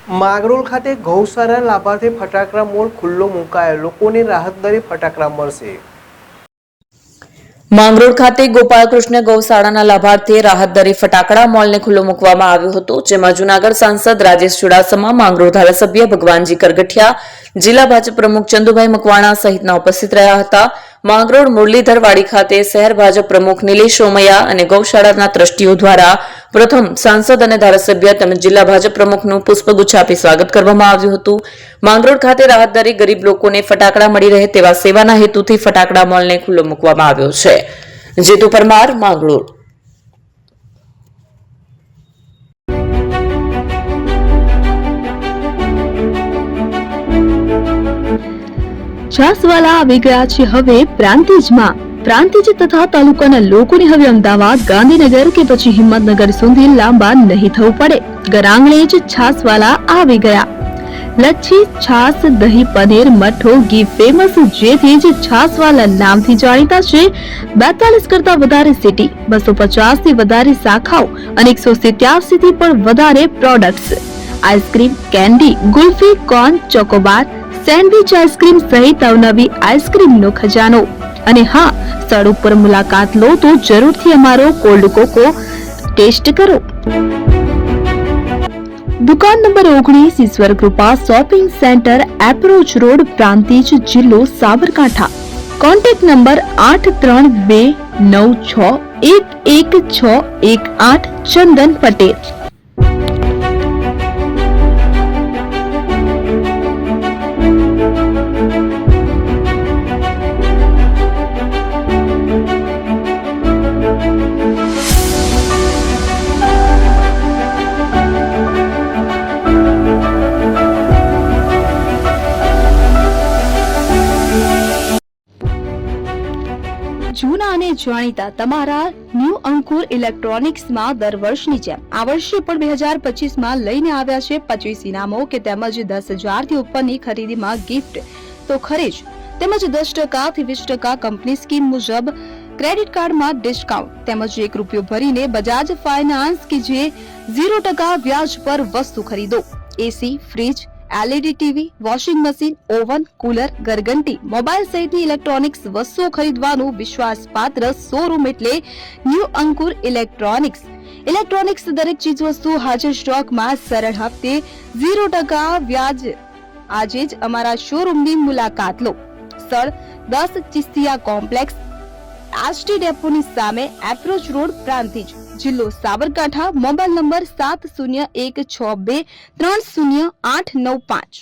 માંગરોળ ખાતે ગૌશાળા લાભાર્થી ફટાકડા મોલ ખુલ્લો મુકાયો, લોકોને રાહત દરે ફટાકડા મળશે। માંગરોળ ખાતે ગોપાલકૃષ્ણ ગૌશાળાના લાભાર્થે રાહત દરે ફટાકડા મોલને ખુલ્લો મૂકવામાં આવ્યો હતો, જેમાં જૂનાગઢ સાંસદ રાજેશ ચુડાસમા, માંગરોળ ધારાસભ્ય ભગવાનજી કરગઠિયા, જિલ્લા ભાજપ પ્રમુખ ચંદુભાઈ મકવાણા સહિતના ઉપસ્થિત રહ્યા હતા। માંગરોળ મુરલીધરવાડી ખાતે શહેર ભાજપ પ્રમુખ નિલેશ સોમૈયા અને ગૌશાળાના ટ્રસ્ટીઓ દ્વારા પ્રથમ સાંસદ અને ધારાસભ્ય તેમજ જિલ્લા ભાજપ પ્રમુખનું પુષ્પગુચ્છ આપી સ્વાગત કરવામાં આવ્યું હતું। માંગરોળ ખાતે રાહત દરે ગરીબ લોકોને ફટાકડા મળી રહે તેવા સેવાના હેતુથી ફટાકડા મોલને ખુલ્લો મૂકવામાં આવ્યો છે। જેતુ પરમાર, માંગરોળ। છાસવાલા આવી ગયા છે હવે પ્રાંતિજમાં। પ્રાંતિજ તથા તાલુકાના લોકોને હવે અમદાવાદ, ગાંધીનગર કે પછી હિંમતનગર સુધી લાંબા નહીં થવું પડે। ઘરાંગણે જ છાસવાલા આવી ગયા। લચ્છી, છાસ, દહીં, પનીર, મઠો, ઘી ફેમસ, જેથી જ છાસવાલા નામથી જાણીતા છે। 42 કરતા વધારે સિટી, 250 થી વધારે શાખાઓ અને 187 થી પણ વધારે products. Ice cream, candy, kulfi, corn, Chocobar, sandwich ice cream સહિત અવનવી આઈસ્ક્રીમનો ખજાનો। અને હા, સ્થળ ઉપર મુલાકાત લો તો જરૂરથી અમારો કોલ્ડ કોકો ટેસ્ટ કરો। દુકાન number 19, Ishwar Krupa shopping centre, approach road, Prantij, જિલ્લો સાબરકાંઠા। Contact number 8326111618, Chandan Patel. જૂના અને જાણીતા તમારા ન્યૂ અંકુર ઇલેક્ટ્રોનિક્સમાં દર વર્ષની જેમ આ વર્ષે પણ 2025માં લઈને આવ્યા છે 25 ઇનામો કે તેમજ 10,000 થી ઉપરની ખરીદીમાં ગિફ્ટ તો ખરી જ, તેમજ 10% થી 20% કંપની સ્કીમ મુજબ ક્રેડિટ કાર્ડમાં ડિસ્કાઉન્ટ, તેમજ 1 રૂપિયો ભરીને બજાજ ફાઇનાન્સ કે જે 0% વ્યાજ પર વસ્તુ ખરીદો। AC, fridge, LED TV, washing machine, oven, cooler, ગરગંટી, મોબાઈલ સહિતની ઇલેક્ટ્રોનિક્સ વસ્તુઓ ખરીદવાનું વિશ્વાસપાત્ર શોરૂમ એટલે ન્યૂ અંકુર ઇલેક્ટ્રોનિક્સ। ઇલેક્ટ્રોનિક્સ દરેક ચીજ વસ્તુ હાજર સ્ટોકમાં, સરળ હપ્તે, 0% વ્યાજ। આજે જ અમારા શોરૂમની મુલાકાત લો। સ્થળ 10 ચિસ્તિયા કોમ્પ્લેક્સ, એસટી ડેપોની સામે, એપ્રોચ રોડ, પ્રાંતિજ, જિલ્લો સાબરકાંઠા। Mobile number 7016230895।